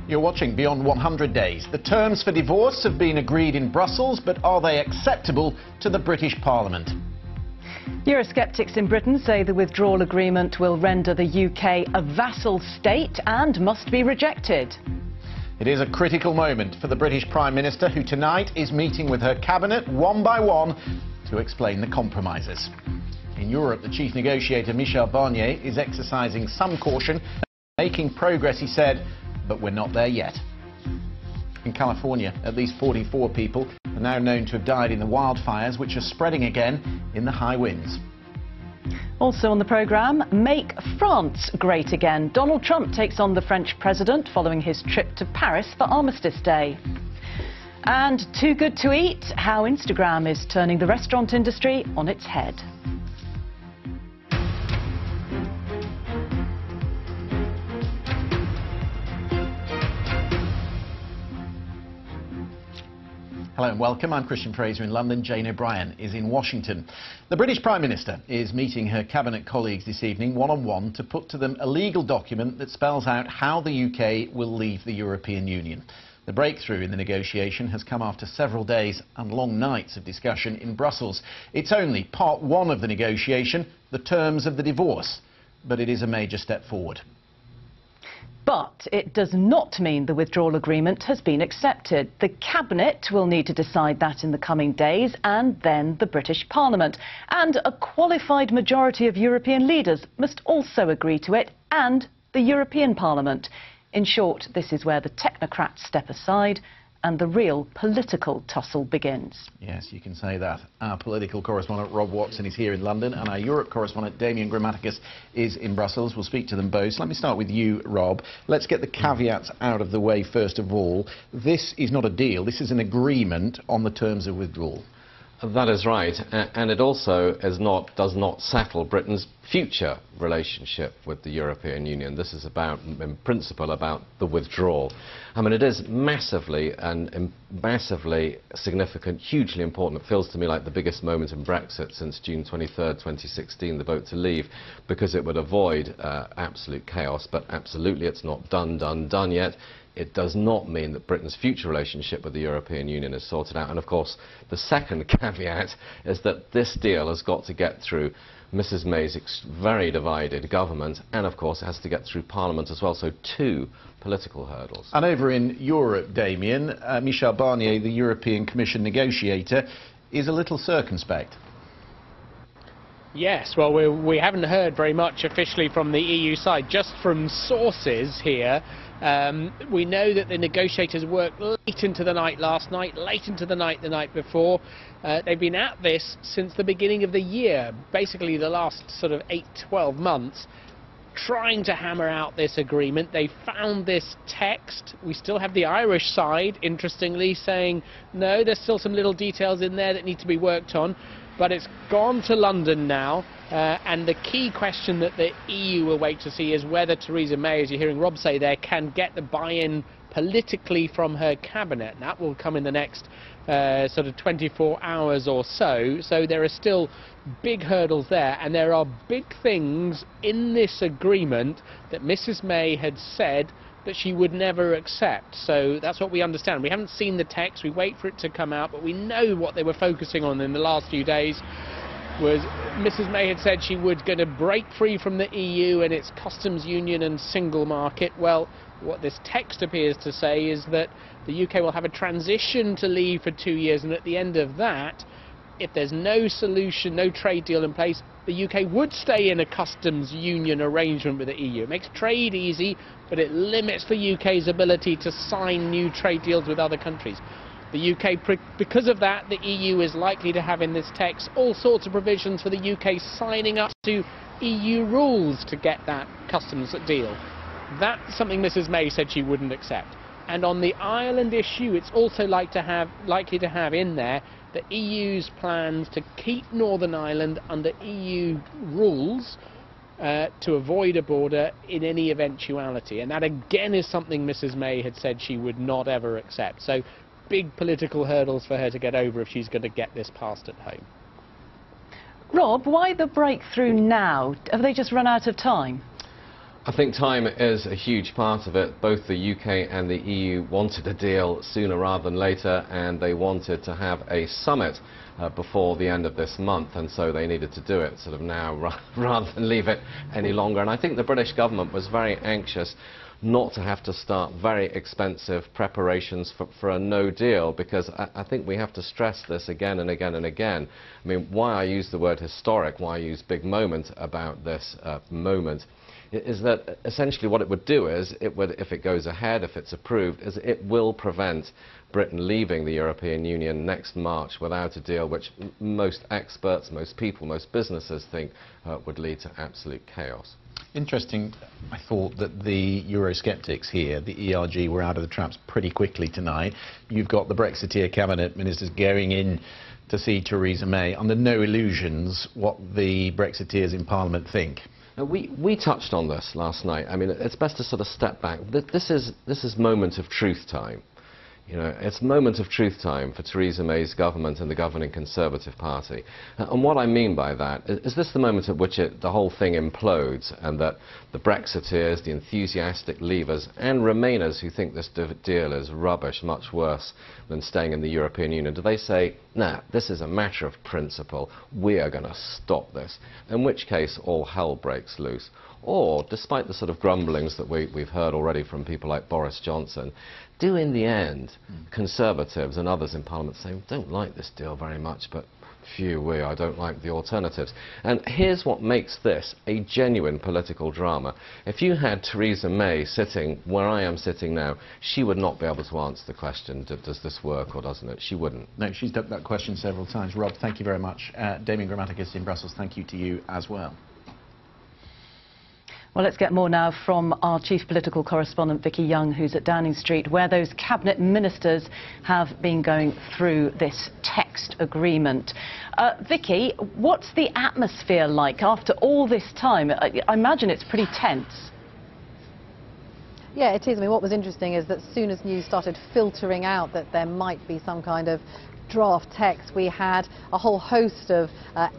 You're watching Beyond 100 Days. The terms for divorce have been agreed in Brussels, but are they acceptable to the British Parliament? Eurosceptics in Britain say the withdrawal agreement will render the UK a vassal state and must be rejected. It is a critical moment for the British Prime Minister, who tonight is meeting with her cabinet one by one to explain the compromises. In Europe, the chief negotiator Michel Barnier is exercising some caution, making progress, he said, but we're not there yet. In California, at least 44 people are now known to have died in the wildfires, which are spreading again in the high winds. Also on the programme, make France great again. Donald Trump takes on the French president following his trip to Paris for Armistice Day. And too good to eat, how Instagram is turning the restaurant industry on its head. Hello and welcome. I'm Christian Fraser in London. Jane O'Brien is in Washington. The British Prime Minister is meeting her cabinet colleagues this evening one-on-one to put to them a legal document that spells out how the UK will leave the European Union. The breakthrough in the negotiation has come after several days and long nights of discussion in Brussels. It's only part one of the negotiation, the terms of the divorce, but it is a major step forward. But it does not mean the withdrawal agreement has been accepted. The Cabinet will need to decide that in the coming days, and then the British Parliament. And a qualified majority of European leaders must also agree to it, and the European Parliament. In short, this is where the technocrats step aside and the real political tussle begins. Yes, you can say that. Our political correspondent Rob Watson is here in London, and our Europe correspondent Damien Grammaticus is in Brussels. We'll speak to them both. Let me start with you, Rob. Let's get the caveats out of the way first of all. This is not a deal. This is an agreement on the terms of withdrawal. That is right, and it also does not settle Britain's future relationship with the European Union. This is about, in principle, about the withdrawal. I mean, it is massively significant, hugely important. It feels to me like the biggest moment in Brexit since June 23rd, 2016, the vote to leave, because it would avoid absolute chaos. But absolutely, it's not done yet. It does not mean that Britain's future relationship with the European Union is sorted out. And of course, the second caveat is that this deal has got to get through Mrs May's very divided government, and of course it has to get through Parliament as well, so two political hurdles. And over in Europe, Damien, Michel Barnier, the European Commission negotiator, is a little circumspect. Yes, well, we haven't heard very much officially from the EU side, just from sources here. We know that the negotiators worked late into the night last night, late into the night before. They've been at this since the beginning of the year, basically the last sort of 8-12 months, trying to hammer out this agreement. They found this text. We still have the Irish side, interestingly, saying, no, there's still some little details in there that need to be worked on. But it's gone to London now, and the key question that the EU will wait to see is whether Theresa May, as you're hearing Rob say there, can get the buy-in politically from her cabinet. That will come in the next sort of 24 hours or so. So there are still big hurdles there, and there are big things in this agreement that Mrs May had said that she would never accept. So that's what we understand. We haven't seen the text, we wait for it to come out, but we know what they were focusing on in the last few days was Mrs May had said she was going to break free from the EU and its customs union and single market. Well, what this text appears to say is that the UK will have a transition to leave for 2 years, and at the end of that, if there's no solution, no trade deal in place, the UK would stay in a customs union arrangement with the EU. It makes trade easy, but it limits the UK's ability to sign new trade deals with other countries. The UK, because of that, the EU is likely to have in this text all sorts of provisions for the UK signing up to EU rules to get that customs deal. That's something Mrs May said she wouldn't accept. And on the Ireland issue, it's also likely to have in there the EU's plans to keep Northern Ireland under EU rules to avoid a border in any eventuality. And that again is something Mrs May had said she would not ever accept. So big political hurdles for her to get over if she's going to get this passed at home. Rob, why the breakthrough now? Have they just run out of time? I think time is a huge part of it. Both the UK and the EU wanted a deal sooner rather than later, and they wanted to have a summit before the end of this month, and so they needed to do it sort of now rather than leave it any longer. And I think the British government was very anxious not to have to start very expensive preparations for a no deal, because I think we have to stress this again and again and again. I mean, why I use the word historic, why I use big moment about this moment, is that essentially what it would do is, it would, if it goes ahead, if it's approved, is it will prevent Britain leaving the European Union next March without a deal, which most experts, most people, most businesses think would lead to absolute chaos. Interesting, I thought, that the Eurosceptics here, the ERG, were out of the traps pretty quickly tonight. You've got the Brexiteer cabinet ministers going in to see Theresa May under no illusions what the Brexiteers in Parliament think. We touched on this last night. I mean, it's best to sort of step back. This is moment of truth time. You know, it's moment of truth time for Theresa May's government and the governing Conservative Party. And what I mean by that is this the moment at which the whole thing implodes, and that the Brexiteers, the enthusiastic leavers and Remainers who think this deal is rubbish, much worse than staying in the European Union, do they say, nah, this is a matter of principle, we are going to stop this, in which case all hell breaks loose? Or, despite the sort of grumblings that we've heard already from people like Boris Johnson, do in the end Conservatives and others in Parliament say, we don't like this deal very much, but phew, I don't like the alternatives. And here's what makes this a genuine political drama. If you had Theresa May sitting where I am sitting now, she would not be able to answer the question, does this work or doesn't it? She wouldn't. No, she's ducked that question several times. Rob, thank you very much. Damien Grammaticus in Brussels, thank you to you as well. Well, let's get more now from our chief political correspondent, Vicky Young, who's at Downing Street, where those cabinet ministers have been going through this text agreement. Vicky, what's the atmosphere like after all this time? I imagine it's pretty tense. Yeah, it is. I mean, what was interesting is that as soon as news started filtering out that there might be some kind of draft text, we had a whole host of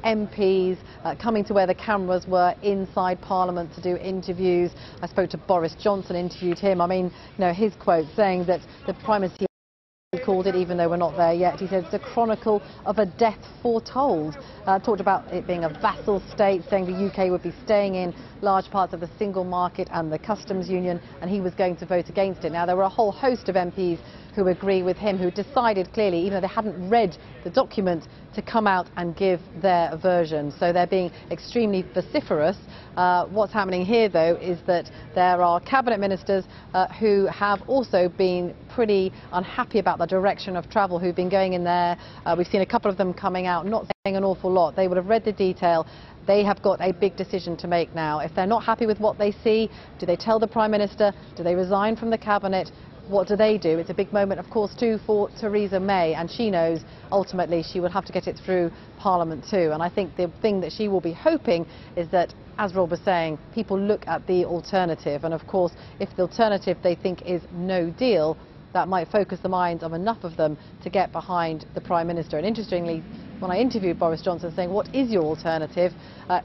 MPs coming to where the cameras were inside Parliament to do interviews. I spoke to Boris Johnson, interviewed him. I mean, you know, his quote saying that the Prime Minister called it, even though we're not there yet. He said it's a chronicle of a death foretold. Talked about it being a vassal state, saying the UK would be staying in large parts of the single market and the customs union, and he was going to vote against it. Now, there were a whole host of MPs who agree with him, who decided clearly, even though they hadn't read the document, to come out and give their version. So they're being extremely vociferous. What's happening here, though, is that there are cabinet ministers who have also been pretty unhappy about the direction of travel, who've been going in there. We've seen a couple of them coming out, not saying an awful lot. They would have read the detail. They have got a big decision to make now. If they're not happy with what they see, do they tell the Prime Minister? Do they resign from the cabinet? What do they do? It's a big moment, of course, too, for Theresa May, and she knows ultimately she will have to get it through Parliament too. And I think the thing that she will be hoping is that, as Rob was saying, people look at the alternative. And of course, if the alternative they think is no deal, that might focus the minds of enough of them to get behind the Prime Minister. And interestingly, when I interviewed Boris Johnson saying, what is your alternative?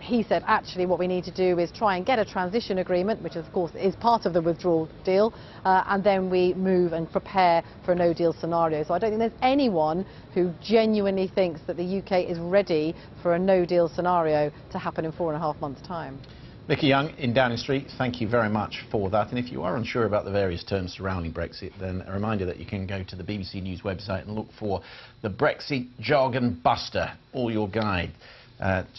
He said, actually, what we need to do is try and get a transition agreement, which of course is part of the withdrawal deal, and then we move and prepare for a no-deal scenario. So I don't think there's anyone who genuinely thinks that the UK is ready for a no-deal scenario to happen in 4.5 months' time. Vicky Young in Downing Street, thank you very much for that. And if you are unsure about the various terms surrounding Brexit, then a reminder that you can go to the BBC News website and look for the Brexit Jargon Buster, all your guide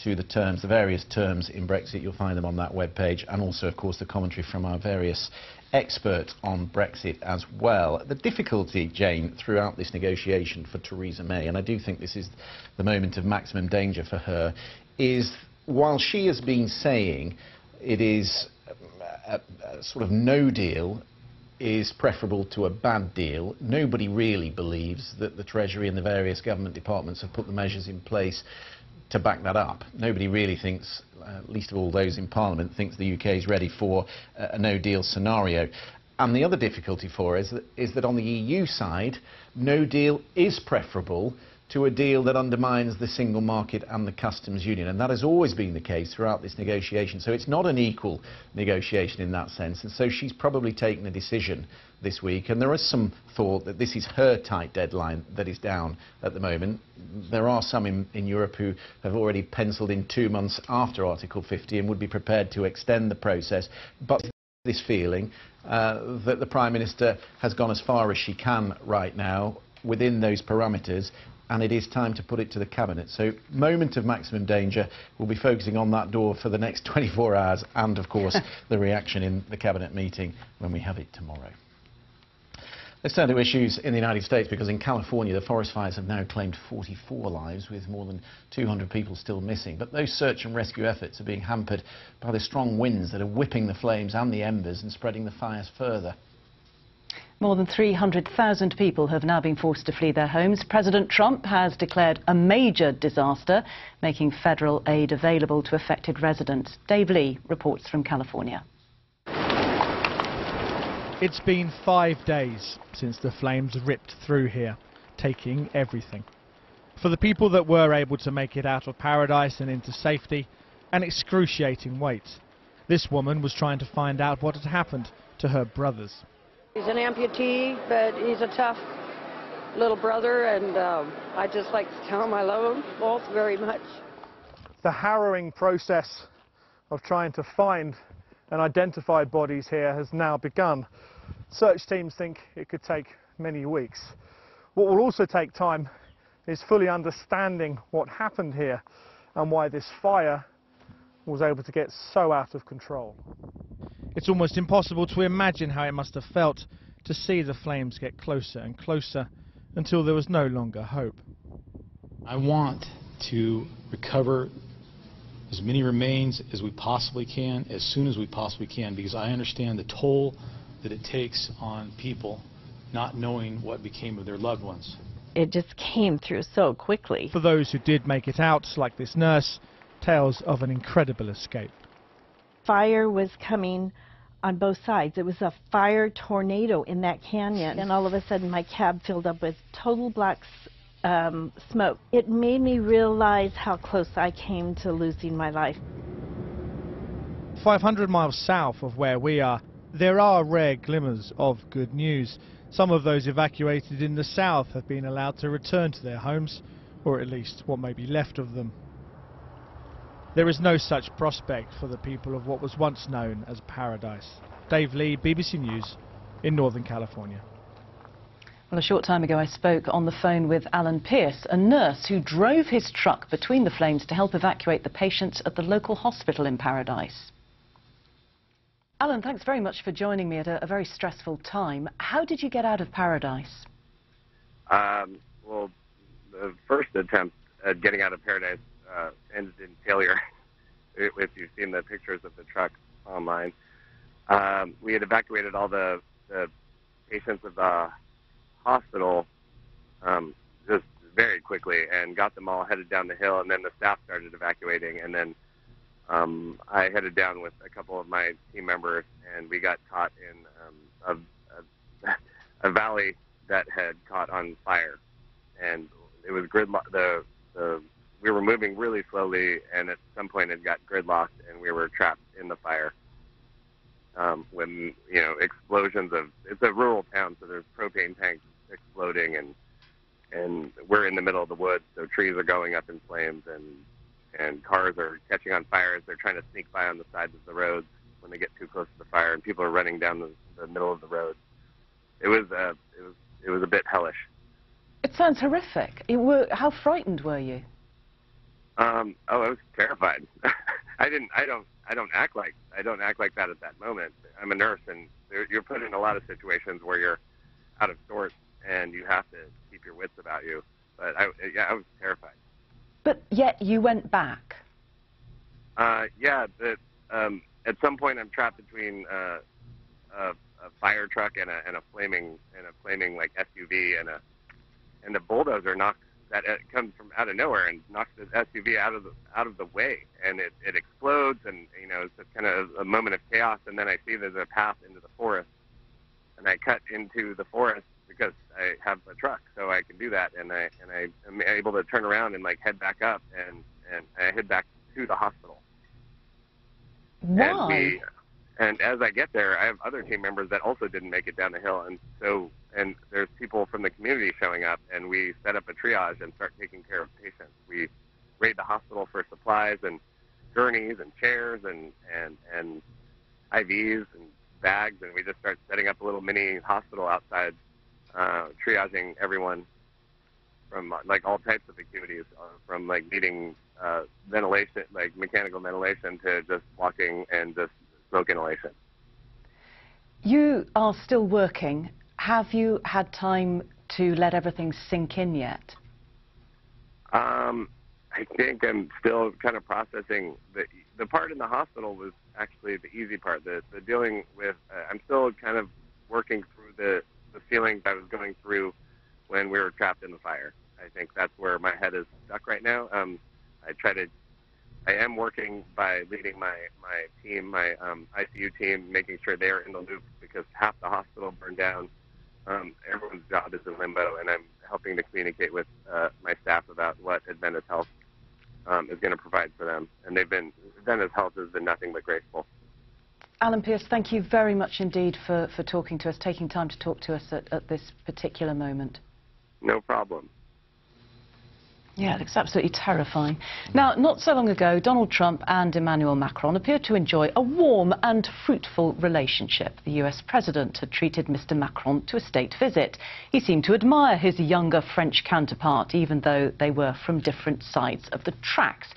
to the terms, the various terms in Brexit. You'll find them on that webpage, and also, of course, the commentary from our various experts on Brexit as well. The difficulty, Jane, throughout this negotiation for Theresa May, and I do think this is the moment of maximum danger for her, is while she has been saying it is a sort of no deal is preferable to a bad deal, nobody really believes that the Treasury and the various government departments have put the measures in place to back that up. Nobody really thinks, least of all those in Parliament, thinks the UK is ready for a no-deal scenario. And the other difficulty for us is that on the EU side, no deal is preferable to a deal that undermines the single market and the customs union. And that has always been the case throughout this negotiation. So it's not an equal negotiation in that sense. And so she's probably taken a decision this week. And there is some thought that this is her tight deadline that is down at the moment. There are some in Europe who have already penciled in 2 months after Article 50 and would be prepared to extend the process. But this feeling that the Prime Minister has gone as far as she can right now within those parameters, and it is time to put it to the Cabinet. So, moment of maximum danger. We'll be focusing on that door for the next 24 hours and, of course, the reaction in the Cabinet meeting when we have it tomorrow. Let's turn to issues in the United States, because in California the forest fires have now claimed 44 lives, with more than 200 people still missing. But those search and rescue efforts are being hampered by the strong winds that are whipping the flames and the embers and spreading the fires further. More than 300,000 people have now been forced to flee their homes. President Trump has declared a major disaster, making federal aid available to affected residents. Dave Lee reports from California. It's been 5 days since the flames ripped through here, taking everything. For the people that were able to make it out of paradise and into safety, an excruciating wait. This woman was trying to find out what had happened to her brothers. He's an amputee, but he's a tough little brother, and I just like to tell him I love them both very much. The harrowing process of trying to find and identify bodies here has now begun. Search teams think it could take many weeks. What will also take time is fully understanding what happened here and why this fire was able to get so out of control. It's almost impossible to imagine how it must have felt to see the flames get closer and closer until there was no longer hope. I want to recover as many remains as we possibly can, as soon as we possibly can, because I understand the toll that it takes on people not knowing what became of their loved ones. It just came through so quickly. For those who did make it out, like this nurse, tales of an incredible escape. Fire was coming on both sides. It was a fire tornado in that canyon, and all of a sudden my cab filled up with total black smoke. It made me realize how close I came to losing my life. 500 miles south of where we are, there are rare glimmers of good news. Some of those evacuated in the south have been allowed to return to their homes, or at least what may be left of them. There is no such prospect for the people of what was once known as paradise. Dave Lee, BBC News, in Northern California. Well, a short time ago I spoke on the phone with Alan Pierce, a nurse who drove his truck between the flames to help evacuate the patients at the local hospital in Paradise. Alan, thanks very much for joining me at a very stressful time. How did you get out of Paradise? Well, the first attempt at getting out of Paradise ended in failure, if you've seen the pictures of the truck online. We had evacuated all the patients of the hospital just very quickly and got them all headed down the hill, and then the staff started evacuating, and then I headed down with a couple of my team members, and we got caught in a valley that had caught on fire, and it was gridlock. We were moving really slowly, and at some point it got gridlocked, and we were trapped in the fire. When, you know, explosions of, it's a rural town, so there's propane tanks exploding, and we're in the middle of the woods, so trees are going up in flames, and cars are catching on fire as they're trying to sneak by on the sides of the roads when they get too close to the fire, and people are running down the middle of the road. It was a bit hellish. It sounds horrific. How frightened were you? I was terrified. I don't act like that at that moment. I'm a nurse, and you're put in a lot of situations where you're out of sorts and you have to keep your wits about you. But I was terrified. But yet you went back. Yeah. At some point, I'm trapped between a fire truck and a flaming like SUV, and the bulldozer knocks that comes from out of nowhere and knocks the SUV out of the way, and it explodes, and you know, it's kind of a moment of chaos. And then I see there's a path into the forest, and I cut into the forest because I have a truck, so I can do that, and I am able to turn around and like head back up, and I head back to the hospital. Why? And as I get there, I have other team members that also didn't make it down the hill, and there's people from the community showing up, and we set up a triage and start taking care of patients. We raid the hospital for supplies and gurneys and chairs and IVs and bags, and we just start setting up a little mini hospital outside, triaging everyone from like all types of acuities, from like needing ventilation, like mechanical ventilation, to just walking and just smoke inhalation. You are still working. Have you had time to let everything sink in yet? I think I'm still kind of processing. The part in the hospital was actually the easy part. The dealing with, I'm still kind of working through the feelings I was going through when we were trapped in the fire. I think that's where my head is stuck right now. I am working by leading my team, my ICU team, making sure they're in the loop, because half the hospital burned down. Everyone's job is in limbo, and I'm helping to communicate with my staff about what Adventist Health is going to provide for them. And Adventist Health has been nothing but grateful. Alan Pierce, thank you very much indeed for talking to us, taking time to talk to us at this particular moment. No problem. Yeah, it looks absolutely terrifying. Now, not so long ago, Donald Trump and Emmanuel Macron appeared to enjoy a warm and fruitful relationship. The US president had treated Mr. Macron to a state visit. He seemed to admire his younger French counterpart, even though they were from different sides of the tracks.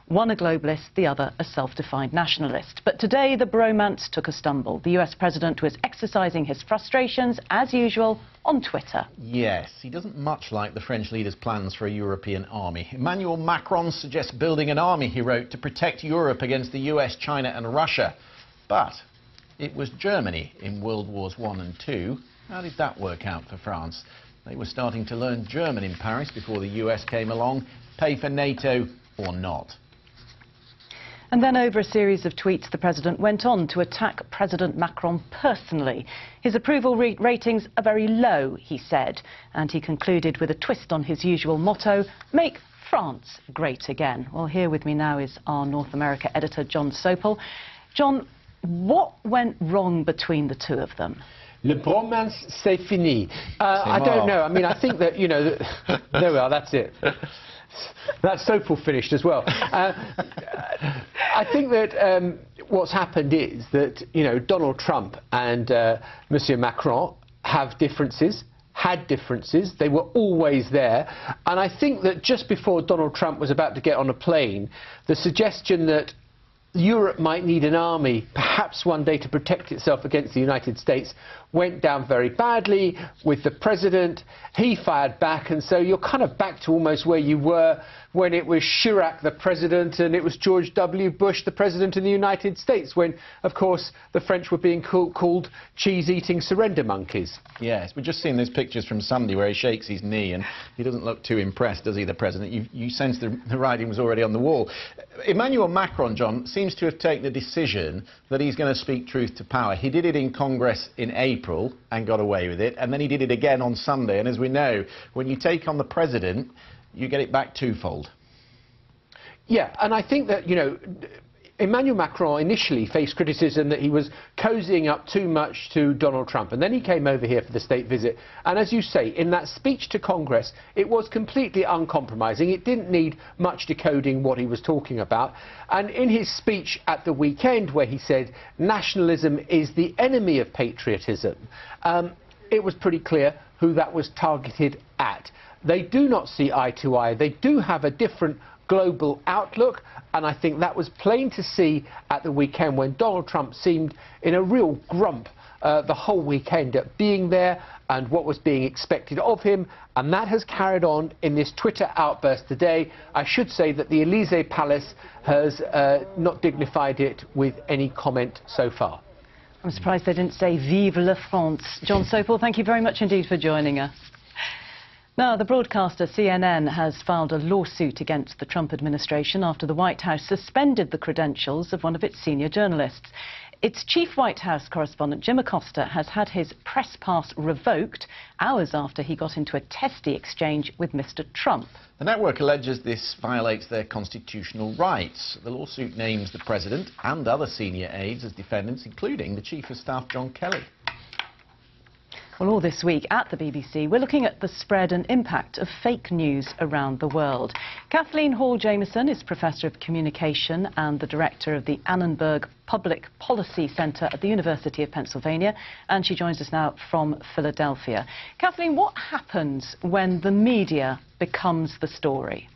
One a globalist, the other a self-defined nationalist. But today, the bromance took a stumble. The US president was exercising his frustrations, as usual, on Twitter. Yes, he doesn't much like the French leader's plans for a European army. Emmanuel Macron suggests building an army, he wrote, to protect Europe against the US, China and Russia. But it was Germany in World Wars I and II. How did that work out for France? They were starting to learn German in Paris before the US came along. Pay for NATO or not? And then, over a series of tweets, the president went on to attack President Macron personally. His approval ratings are very low, he said, and he concluded with a twist on his usual motto, make France great again. Well, here with me now is our North America editor, John Sopel. John, what went wrong between the two of them? Le bromance, c'est fini. I don't know. I mean, I think that, you know, there we are, that's it. That's Sopel finished as well. I think that what's happened is that, you know, Donald Trump and Monsieur Macron have differences, had differences. They were always there. And I think that just before Donald Trump was about to get on a plane, the suggestion that Europe might need an army, perhaps one day, to protect itself against the United States, went down very badly with the president. He fired back, and so you're kind of back to almost where you were when it was Chirac the president and it was George W. Bush the president of the United States, when, of course, the French were being called cheese-eating surrender monkeys. Yes, we've just seen those pictures from Sunday where he shakes his knee and he doesn't look too impressed, does he, the president? You sense the writing was already on the wall. Emmanuel Macron, John, seems to have taken a decision that he's going to speak truth to power. He did it in Congress in April and got away with it, and then he did it again on Sunday. And as we know, when you take on the president, you get it back twofold. Yeah, and I think that, you know, Emmanuel Macron initially faced criticism that he was cozying up too much to Donald Trump, and then he came over here for the state visit, and as you say, in that speech to Congress, it was completely uncompromising. It didn't need much decoding what he was talking about, and in his speech at the weekend where he said nationalism is the enemy of patriotism, it was pretty clear who that was targeted at. They do not see eye to eye. They do have a different global outlook, and I think that was plain to see at the weekend when Donald Trump seemed in a real grump the whole weekend at being there and what was being expected of him, and that has carried on in this Twitter outburst today. I should say that the Elysee Palace has not dignified it with any comment so far. I'm surprised they didn't say Vive la France. John Sopel, thank you very much indeed for joining us. Now, the broadcaster CNN has filed a lawsuit against the Trump administration after the White House suspended the credentials of one of its senior journalists. Its chief White House correspondent, Jim Acosta, has had his press pass revoked hours after he got into a testy exchange with Mr. Trump. The network alleges this violates their constitutional rights. The lawsuit names the president and other senior aides as defendants, including the Chief of Staff, John Kelly. Well, all this week at the BBC, we're looking at the spread and impact of fake news around the world. Kathleen Hall-Jameson is Professor of Communication and the Director of the Annenberg Public Policy Centre at the University of Pennsylvania, and she joins us now from Philadelphia. Kathleen, what happens when the media becomes the story?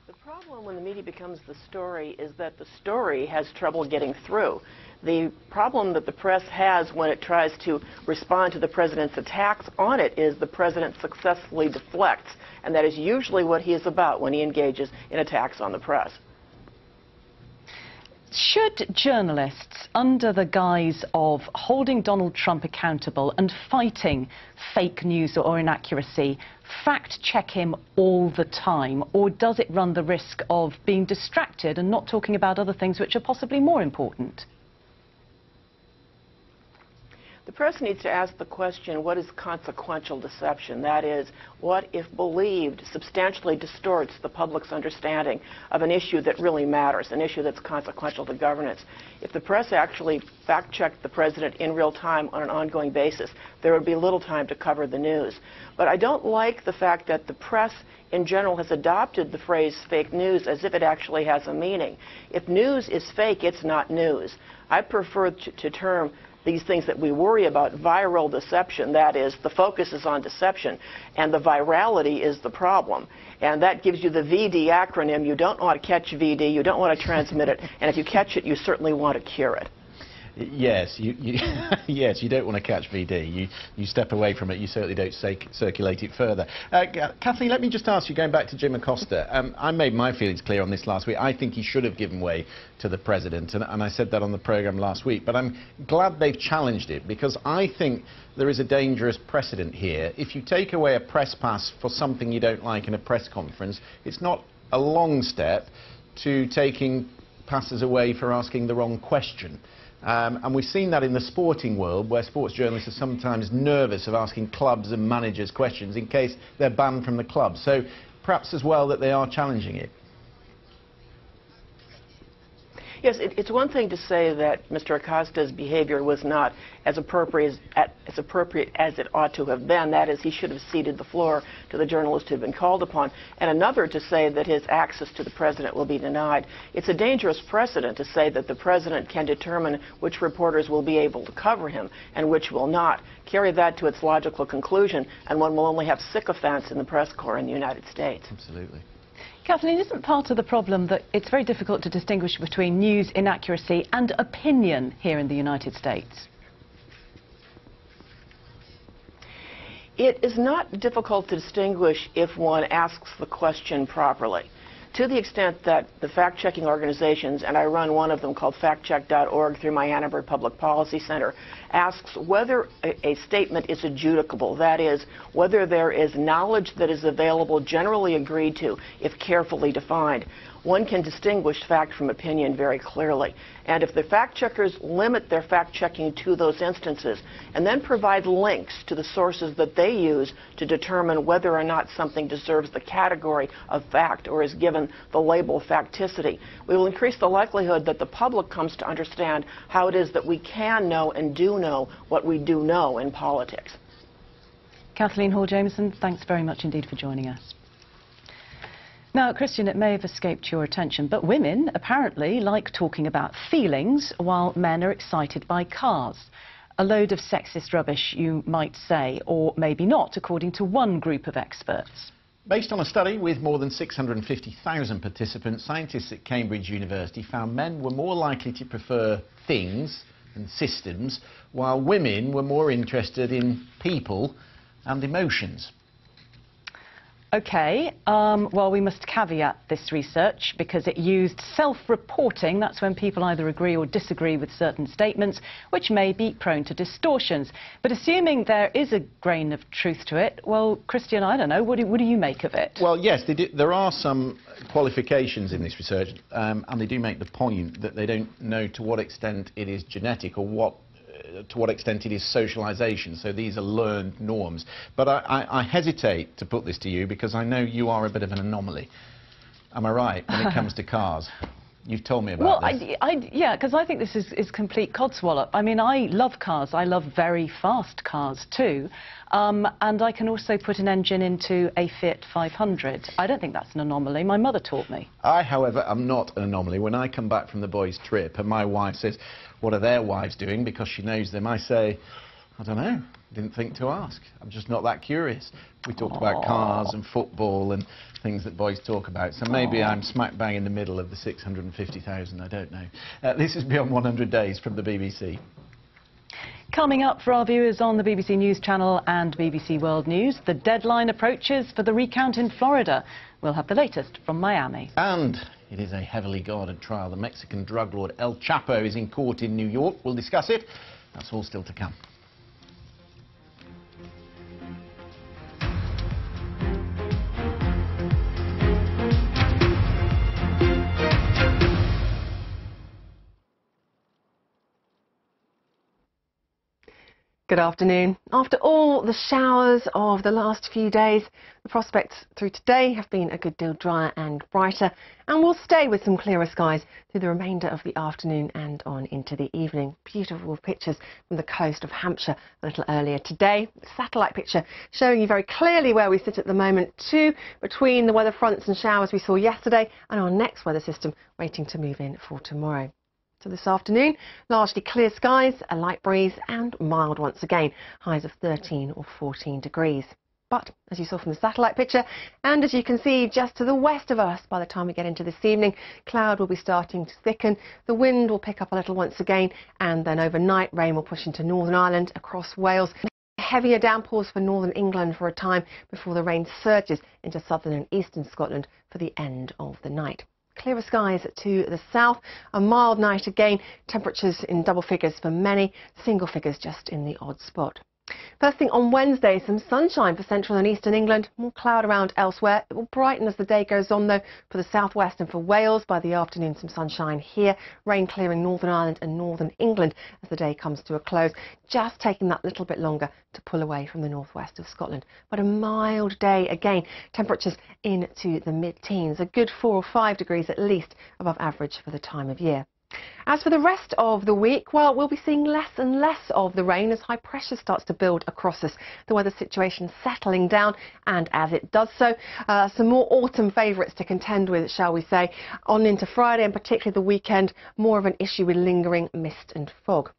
The problem when the media becomes the story is that the story has trouble getting through. The problem that the press has when it tries to respond to the president's attacks on it is the president successfully deflects, and that is usually what he is about when he engages in attacks on the press. Should journalists, under the guise of holding Donald Trump accountable and fighting fake news or inaccuracy, fact-check him all the time, or does it run the risk of being distracted and not talking about other things which are possibly more important? The press needs to ask the question, what is consequential deception? That is, what, if believed, substantially distorts the public's understanding of an issue that really matters, an issue that's consequential to governance. If the press actually fact-checked the president in real time on an ongoing basis, there would be little time to cover the news. But I don't like the fact that the press in general has adopted the phrase fake news as if it actually has a meaning. If news is fake, it's not news. I prefer to term these things that we worry about viral deception. That is, the focus is on deception and the virality is the problem. And that gives you the VD acronym. You don't want to catch VD, you don't want to transmit it, and if you catch it, you certainly want to cure it. Yes, yes, you don't want to catch VD. You step away from it. You certainly don't circulate it further. Kathleen, let me just ask you, going back to Jim Acosta, I made my feelings clear on this last week. I think he should have given way to the president, and I said that on the programme last week. But I'm glad they've challenged it, because I think there is a dangerous precedent here. If you take away a press pass for something you don't like in a press conference, it's not a long step to taking passes away for asking the wrong question. And we've seen that in the sporting world, where sports journalists are sometimes nervous of asking clubs and managers questions in case they're banned from the club. So perhaps as well that they are challenging it. Yes, it's one thing to say that Mr. Acosta's behavior was not as appropriate as it ought to have been. That is, he should have ceded the floor to the journalist who had been called upon. And another to say that his access to the president will be denied. It's a dangerous precedent to say that the president can determine which reporters will be able to cover him and which will not. Carry that to its logical conclusion, and one will only have sycophants in the press corps in the United States. Absolutely. Kathleen, isn't part of the problem that it's very difficult to distinguish between news, inaccuracy and opinion here in the United States? It is not difficult to distinguish if one asks the question properly. To the extent that the fact-checking organizations, and I run one of them called factcheck.org through my Annenberg Public Policy Center, asks whether a statement is adjudicable, that is, whether there is knowledge that is available, generally agreed to, if carefully defined. One can distinguish fact from opinion very clearly. And if the fact-checkers limit their fact-checking to those instances and then provide links to the sources that they use to determine whether or not something deserves the category of fact or is given the label facticity, we will increase the likelihood that the public comes to understand how it is that we can know and do know what we do know in politics. Kathleen Hall-Jameson, thanks very much indeed for joining us. Now, Christian, it may have escaped your attention, but women apparently like talking about feelings while men are excited by cars. A load of sexist rubbish, you might say, or maybe not, according to one group of experts. Based on a study with more than 650,000 participants, scientists at Cambridge University found men were more likely to prefer things and systems, while women were more interested in people and emotions. OK, well, we must caveat this research because it used self-reporting. That's when people either agree or disagree with certain statements, which may be prone to distortions. But assuming there is a grain of truth to it, well, Christian, I don't know, what do you make of it? Well, yes, there are some qualifications in this research, and they do make the point that they don't know to what extent it is genetic or to what extent it is socialisation. So these are learned norms. But I hesitate to put this to you because I know you are a bit of an anomaly. Am I right when it comes to cars? You've told me about this. Yeah, because I think this is complete codswallop. I mean, I love cars. I love very fast cars too. And I can also put an engine into a Fiat 500. I don't think that's an anomaly. My mother taught me. I, however, am not an anomaly. When I come back from the boys' trip and my wife says, what are their wives doing, because she knows them, I say, I don't know, didn't think to ask. I'm just not that curious. We talked about cars and football and things that boys talk about, so maybe I'm smack bang in the middle of the 650,000, I don't know. This is Beyond 100 Days from the BBC. Coming up for our viewers on the BBC News Channel and BBC World News, the deadline approaches for the recount in Florida. We'll have the latest from Miami. And it is a heavily guarded trial. The Mexican drug lord El Chapo is in court in New York. We'll discuss it. That's all still to come. Good afternoon. After all the showers of the last few days, the prospects through today have been a good deal drier and brighter, and we'll stay with some clearer skies through the remainder of the afternoon and on into the evening. Beautiful pictures from the coast of Hampshire a little earlier today. Satellite picture showing you very clearly where we sit at the moment too, between the weather fronts and showers we saw yesterday and our next weather system waiting to move in for tomorrow. So this afternoon, largely clear skies, a light breeze and mild once again, highs of 13 or 14 degrees. But, as you saw from the satellite picture, and as you can see just to the west of us, by the time we get into this evening, cloud will be starting to thicken, the wind will pick up a little once again, and then overnight rain will push into Northern Ireland, across Wales. Heavier downpours for northern England for a time before the rain surges into southern and eastern Scotland for the end of the night. Clearer skies to the south, a mild night again, temperatures in double figures for many, single figures just in the odd spot. First thing on Wednesday, some sunshine for central and eastern England, more cloud around elsewhere. It will brighten as the day goes on though for the southwest and for Wales. By the afternoon, some sunshine here, rain clearing Northern Ireland and northern England as the day comes to a close, just taking that little bit longer to pull away from the northwest of Scotland. But a mild day again, temperatures into the mid-teens, a good 4 or 5 degrees at least above average for the time of year. As for the rest of the week, well, we'll be seeing less and less of the rain as high pressure starts to build across us. The weather situation settling down, and as it does so, some more autumn favourites to contend with, shall we say. On into Friday and particularly the weekend, more of an issue with lingering mist and fog.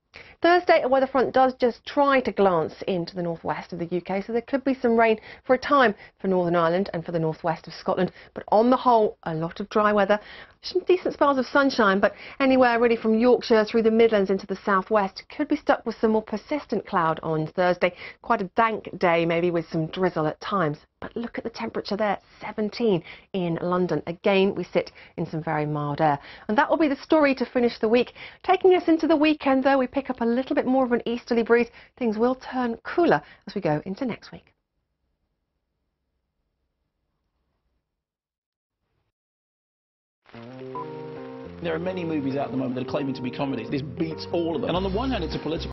Thursday, a weather front does just try to glance into the northwest of the UK, so there could be some rain for a time for Northern Ireland and for the northwest of Scotland. But on the whole, a lot of dry weather, some decent spells of sunshine, but anywhere really from Yorkshire through the Midlands into the southwest could be stuck with some more persistent cloud on Thursday. Quite a dank day, maybe with some drizzle at times. But look at the temperature there, 17 in London. Again, we sit in some very mild air. And that will be the story to finish the week. Taking us into the weekend, though, we pick up a little bit more of an easterly breeze. Things will turn cooler as we go into next week. There are many movies out at the moment that are claiming to be comedies. This beats all of them. And on the one hand, it's a political